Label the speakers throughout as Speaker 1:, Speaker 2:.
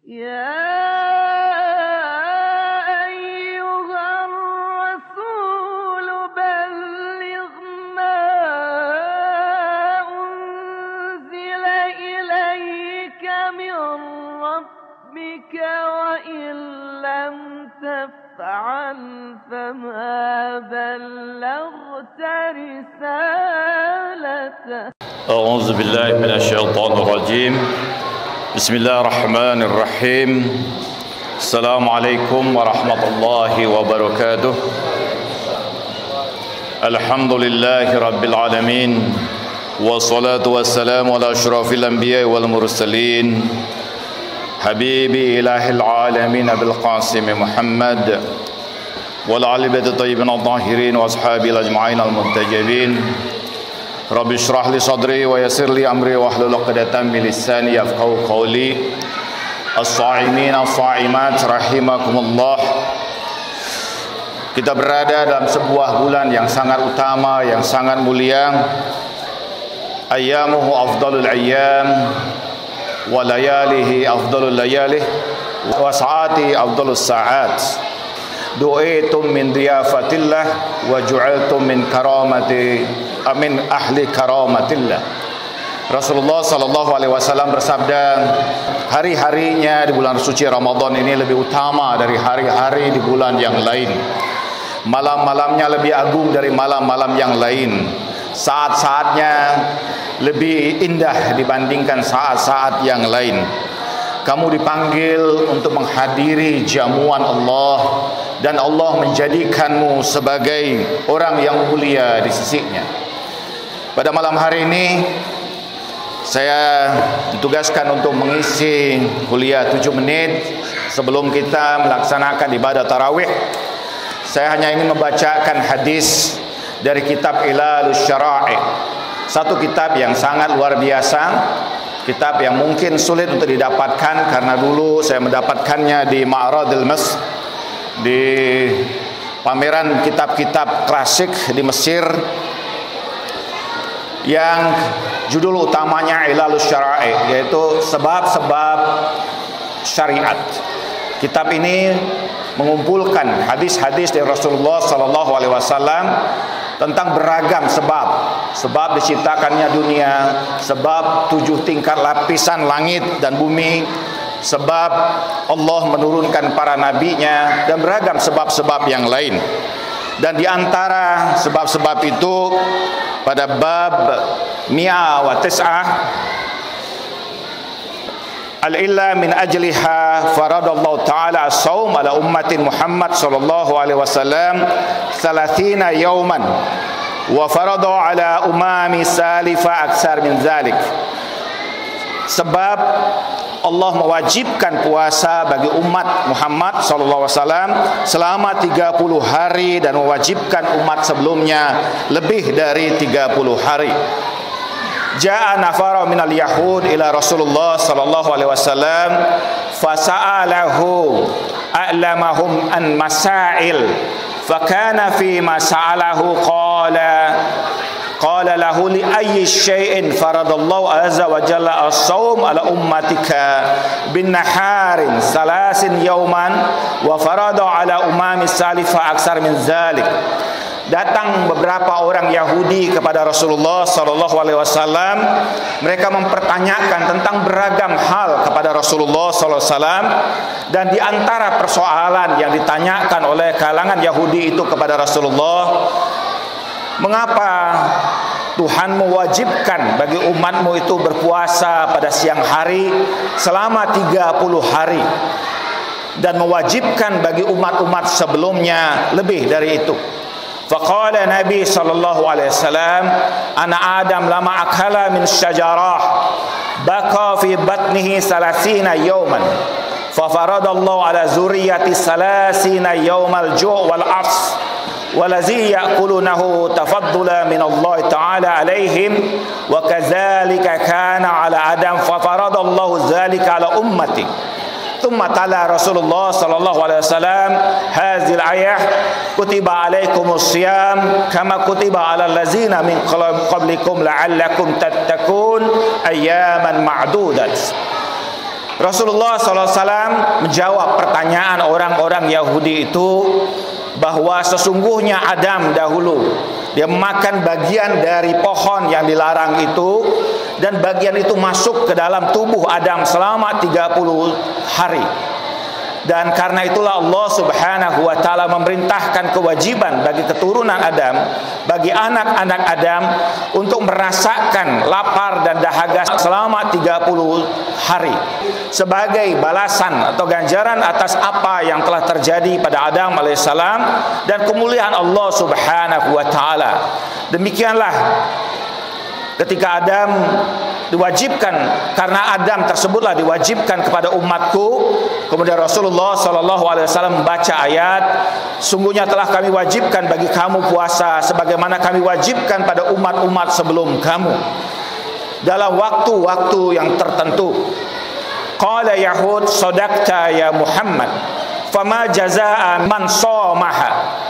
Speaker 1: يا أيها الرسول بلغ ما أنزل إليك من ربك وإن لم تفعل فما بلغت رسالته.
Speaker 2: أعوذ بالله من الشيطان الرجيم. بسم الله الرحمن الرحيم. السلام عليكم ورحمة الله وبركاته. الحمد لله رب العالمين والصلاة والسلام على أشرف الأنبياء والمرسلين حبيبي إله العالمين أبي القاسم محمد وعلى آل بيت الطيبين الطاهرين وأصحابه الأجمعين المنتجبين. Rabbi syrah li sadri wa yassir li amri wa hlul 'uqdatam min lisani yafqahu qawli. As-sha'imin as-sha'imat rahimakumullah. Kita berada dalam sebuah bulan yang sangat utama, yang sangat mulia. Ayyamuhu afdalul ayyam wa layalihi afdalul layalih wa sa'ati afdalus sa'at. Du'itum min diyafatillah wa ju'altum min karamati amin ahli karamatillah. Rasulullah sallallahu alaihi wasallam bersabda, hari-harinya di bulan suci Ramadan ini lebih utama dari hari-hari di bulan yang lain. Malam-malamnya lebih agung dari malam-malam yang lain. Saat-saatnya lebih indah dibandingkan saat-saat yang lain. Kamu dipanggil untuk menghadiri jamuan Allah dan Allah menjadikanmu sebagai orang yang mulia di sisinya. Pada malam hari ini saya ditugaskan untuk mengisi kuliah 7 menit sebelum kita melaksanakan ibadah tarawih. Saya hanya ingin membacakan hadis dari kitab Ilalus Syara'i, satu kitab yang sangat luar biasa, kitab yang mungkin sulit untuk didapatkan karena dulu saya mendapatkannya di Ma'radil Masr, di pameran kitab-kitab klasik di Mesir, yang judul utamanya Ilalus Syara'i, yaitu sebab-sebab syariat. Kitab ini mengumpulkan hadis-hadis dari Rasulullah sallallahu alaihi wasallam tentang beragam sebab diciptakannya dunia, sebab 7 tingkat lapisan langit dan bumi, sebab Allah menurunkan para nabinya, dan beragam sebab-sebab yang lain. Dan di antara sebab-sebab itu pada bab 109, al-illa min ajliha faradallahu ta'ala as-sawm ala ummatin Muhammad sallallahu alaihi wasallam 30 yawman wa farada ala umami salifa aksar min zalik. Sebab Allah mewajibkan puasa bagi umat Muhammad sallallahu alaihi wasallam selama 30 hari dan mewajibkan umat sebelumnya lebih dari 30 hari. Ja'a nafara minal yahud ila Rasulullah sallallahu alaihi wasallam fasa'alahu a'lamahum an masail fakana fi mas'alahu qala lahu li ayyi syai'in faradallahu azza wa jalla as-sawm ala ummatika bin naharin salasin yawman wa farada ala umami salifa aksar min zalik. Datang beberapa orang Yahudi kepada Rasulullah sallallahu alaihi wasallam. Mereka mempertanyakan tentang beragam hal kepada Rasulullah sallallahu alaihi wasallam, dan di antara persoalan yang ditanyakan oleh kalangan Yahudi itu kepada Rasulullah, mengapa Tuhan mewajibkan bagi umatmu itu berpuasa pada siang hari selama 30 hari dan mewajibkan bagi umat-umat sebelumnya lebih dari itu. Faqala Nabi sallallahu alaihi wasallam, ana Adam lama akala min syajarah baqa fi batnihi 30 yawman fa faradallahu ala zurriyyati 30 yawmal ju' wal 'ats walazi ya'kulunahu tafaddula min Allah ta'ala alaihim wa kadzalika kana ala Adam fa faradallahu dzalika ala ummati. ثم تلا رسول الله صلى الله عليه وسلم هذه الآية كتب عليكم الصيام كما كتب على الذين من قبلكم لعلكم تتقون أياما معدودة. Rasulullah SAW menjawab pertanyaan orang-orang Yahudi itu bahwa sesungguhnya Adam dahulu dia memakan bagian dari pohon yang dilarang itu, dan bagian itu masuk ke dalam tubuh Adam selama 30 hari. Dan karena itulah Allah Subhanahu wa taala memerintahkan kewajiban bagi keturunan Adam, bagi anak-anak Adam untuk merasakan lapar dan dahaga selama 30 hari sebagai balasan atau ganjaran atas apa yang telah terjadi pada Adam alaihissalam dan kemuliaan Allah Subhanahu wa taala. Demikianlah ketika Adam diwajibkan, karena Adam tersebutlah diwajibkan kepada umatku. Kemudian Rasulullah SAW membaca ayat, sungguhnya telah kami wajibkan bagi kamu puasa sebagaimana kami wajibkan pada umat-umat sebelum kamu dalam waktu-waktu yang tertentu. Qala Yahud sadaqta ya Muhammad fama jazaa man shamaha.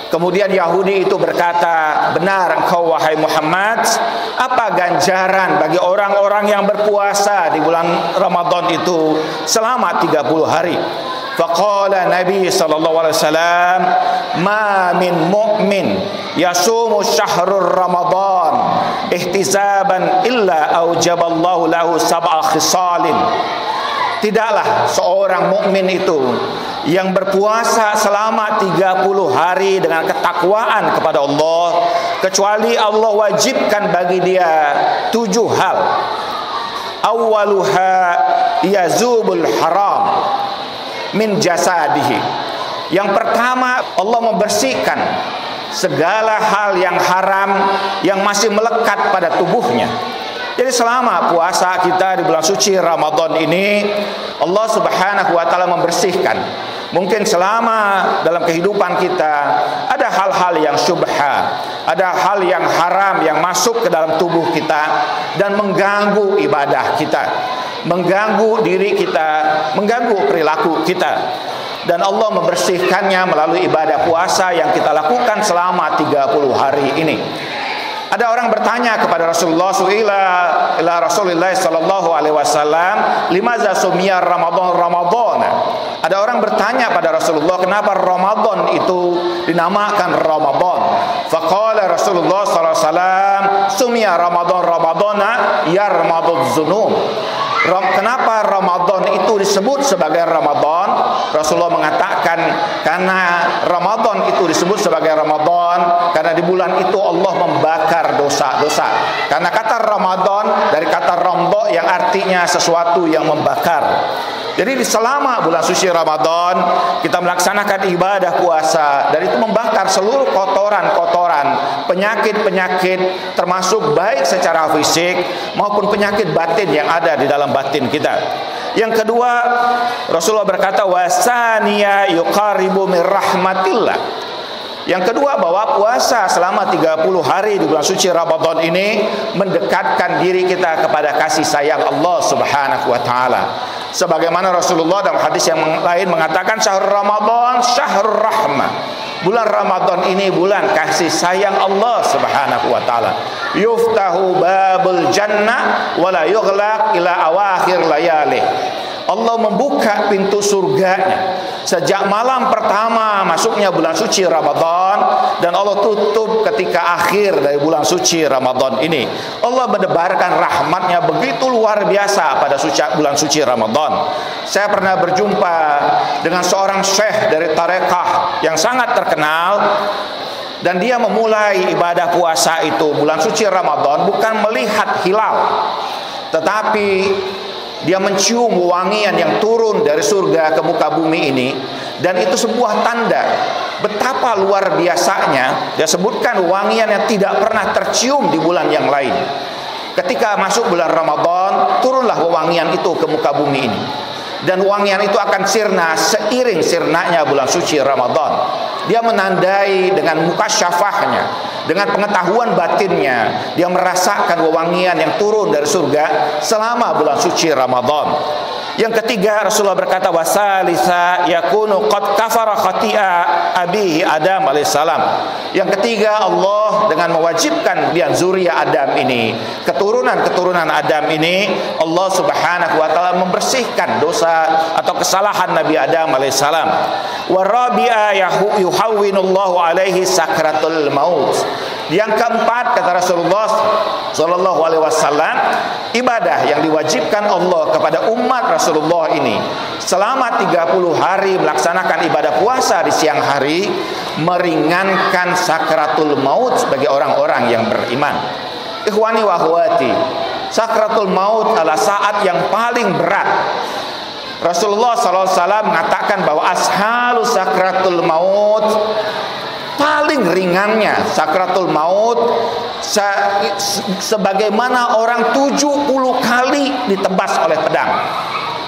Speaker 2: Kemudian Yahudi itu berkata, benar engkau wahai Muhammad, apa ganjaran bagi orang-orang yang berpuasa di bulan Ramadan itu selama 30 hari? Faqala Nabi sallallahu alaihi wasallam, ma min mu'min yasumu syahrul Ramadan ihtisaban illa aujaballahu lahu sab'a khisalin. Tidaklah seorang mukmin itu yang berpuasa selama 30 hari dengan ketakwaan kepada Allah, kecuali Allah wajibkan bagi dia 7 hal. Awwaluha yazubul haram min jasadihi. Yang pertama, Allah membersihkan segala hal yang haram yang masih melekat pada tubuhnya. Jadi selama puasa kita di bulan suci Ramadan ini, Allah Subhanahu wa taala membersihkan. Mungkin selama dalam kehidupan kita ada hal-hal yang syubha, ada hal yang haram yang masuk ke dalam tubuh kita dan mengganggu ibadah kita, mengganggu diri kita, mengganggu perilaku kita. Dan Allah membersihkannya melalui ibadah puasa yang kita lakukan selama 30 hari ini. Ada orang bertanya kepada Rasulullah ila Rasulullah sallallahu alaihi wasallam, limaza sumiya Ramadan. Ada orang bertanya pada Rasulullah, kenapa Ramadan itu dinamakan Ramadan? Faqala Rasulullah sallallahu alaihi wasallam, sumiya Ramadana yarmaduz dzunub. Kenapa Ramadan itu disebut sebagai Ramadan? Rasulullah mengatakan karena Ramadan itu disebut sebagai Ramadan karena di bulan itu Allah membakar dosa-dosa. Karena kata Ramadan dari kata ramdo yang artinya sesuatu yang membakar. Jadi selama bulan suci Ramadan kita melaksanakan ibadah puasa, dan itu membakar seluruh kotoran-kotoran, penyakit-penyakit termasuk baik secara fisik maupun penyakit batin yang ada di dalam batin kita. Yang kedua, Rasulullah berkata wasaniya yuqaribu min rahmatillah. Yang kedua, bahwa puasa selama 30 hari di bulan suci Ramadan ini mendekatkan diri kita kepada kasih sayang Allah Subhanahu wa taala. Sebagaimana Rasulullah dalam hadis yang lain mengatakan syahrul Ramadan syahrul rahmah. Bulan Ramadan ini bulan kasih sayang Allah Subhanahu wa taala. Yuftahu babul jannah wa la yughlaq ila awakhir layalih. Allah membuka pintu surganya sejak malam pertama masuknya bulan suci Ramadan, dan Allah tutup ketika akhir dari bulan suci Ramadan ini. Allah menebarkan rahmatnya begitu luar biasa pada bulan suci Ramadan. Saya pernah berjumpa dengan seorang syekh dari tarekah yang sangat terkenal, dan dia memulai ibadah puasa itu bulan suci Ramadan bukan melihat hilal, tetapi dia mencium wangian yang turun dari surga ke muka bumi ini. Dan itu sebuah tanda betapa luar biasanya. Dia sebutkan wangian yang tidak pernah tercium di bulan yang lain. Ketika masuk bulan Ramadan, turunlah wangian itu ke muka bumi ini. Dan wangian itu akan sirna seiring sirnanya bulan suci Ramadan. Dia menandai dengan muka syafahnya, dengan pengetahuan batinnya, dia merasakan wewangian yang turun dari surga selama bulan suci Ramadan. Yang ketiga, Rasulullah berkata, wasalisa yakunu qad kafara khati'a abihi Adam alaihissalam. Yang ketiga, Allah dengan mewajibkan dia zuriya Adam ini, keturunan Adam ini, Allah subhanahu wa ta'ala membersihkan dosa atau kesalahan Nabi Adam alaihissalam. Warabi'a yuhawwinullahu alaihi sakratul maut. Yang keempat, kata Rasulullah sallallahu alaihi wasallam, ibadah yang diwajibkan Allah kepada umat Rasulullah ini selama 30 hari melaksanakan ibadah puasa di siang hari, meringankan sakratul maut bagi orang-orang yang beriman. Ikhwani wa akhwati, sakratul maut adalah saat yang paling berat. Rasulullah sallallahu alaihi wasallam mengatakan bahwa ashalu sakratul maut, paling ringannya sakratul maut sebagaimana orang 70 kali ditebas oleh pedang.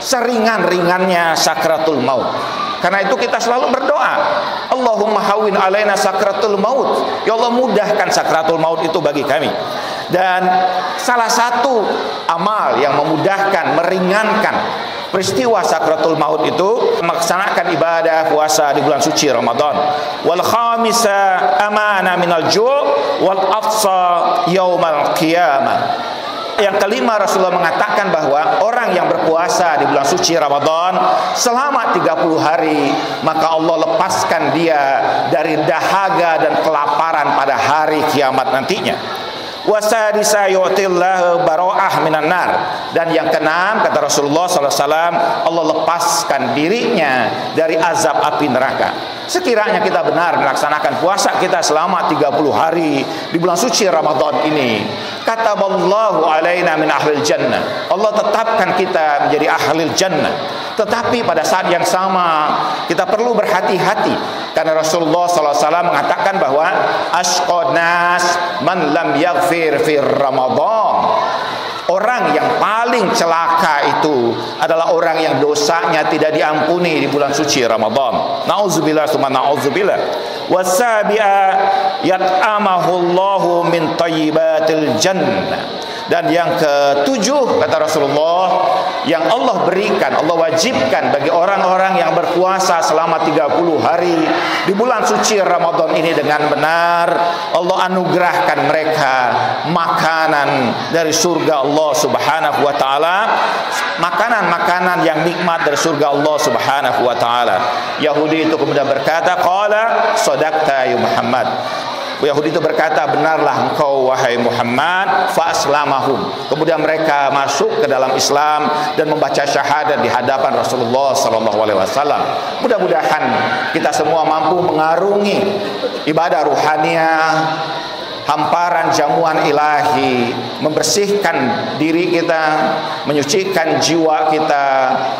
Speaker 2: Seringan-ringannya sakratul maut. Karena itu kita selalu berdoa, Allahumma hawwin alaina sakratul maut. Ya Allah, mudahkan sakratul maut itu bagi kami. Dan salah satu amal yang memudahkan, meringankan peristiwa sakratul maut itu melaksanakan ibadah puasa di bulan suci Ramadan. Wal khamisa amana minal ju' wal afsa yaumal qiyamah. Yang kelima, Rasulullah mengatakan bahwa orang yang berpuasa di bulan suci Ramadan selama 30 hari, maka Allah lepaskan dia dari dahaga dan kelaparan pada hari kiamat nantinya. Wasadisa yu'tillahu bara'ah minan nar. Dan yang keenam, kata Rasulullah SAW, Allah lepaskan dirinya dari azab api neraka. Sekiranya kita benar melaksanakan puasa kita selama 30 hari di bulan suci Ramadan ini, kataballahu alaina min ahlil jannah, Allah tetapkan kita menjadi ahlil jannah. Tetapi pada saat yang sama kita perlu berhati-hati, karena Rasulullah SAW mengatakan bahwa asqad nas man lam yaghfir fi Ramadan. Orang yang paling celaka itu adalah orang yang dosanya tidak diampuni di bulan suci Ramadan. Nauzubillah summa nauzubillah. Wasabi'a yat'amahu Allahu min thayyibatil jannah. Dan yang ketujuh, kata Rasulullah, yang Allah berikan, Allah wajibkan bagi orang-orang yang berpuasa selama 30 hari di bulan suci Ramadan ini dengan benar, Allah anugerahkan mereka makanan dari surga Allah subhanahu wa ta'ala, makanan-makanan yang nikmat dari surga Allah subhanahu wa ta'ala. Yahudi itu kemudian berkata, qala sadaqta ya Muhammad. Yahudi itu berkata, benarlah engkau wahai Muhammad, fa aslamahum. Kemudian mereka masuk ke dalam Islam dan membaca syahadat di hadapan Rasulullah sallallahu alaihi wasallam. Mudah-mudahan kita semua mampu mengarungi ibadah ruhaniyah, hamparan jamuan ilahi, membersihkan diri kita, menyucikan jiwa kita,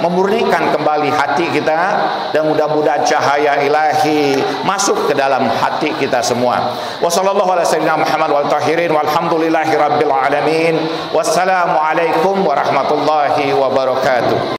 Speaker 2: memurnikan kembali hati kita, dan mudah-mudahan cahaya ilahi masuk ke dalam hati kita semua. Wassallallahu ala sayyidina Muhammad wal tahirin walhamdulillahi rabbil alamin. Wassalamu alaikum warahmatullahi wabarakatuh.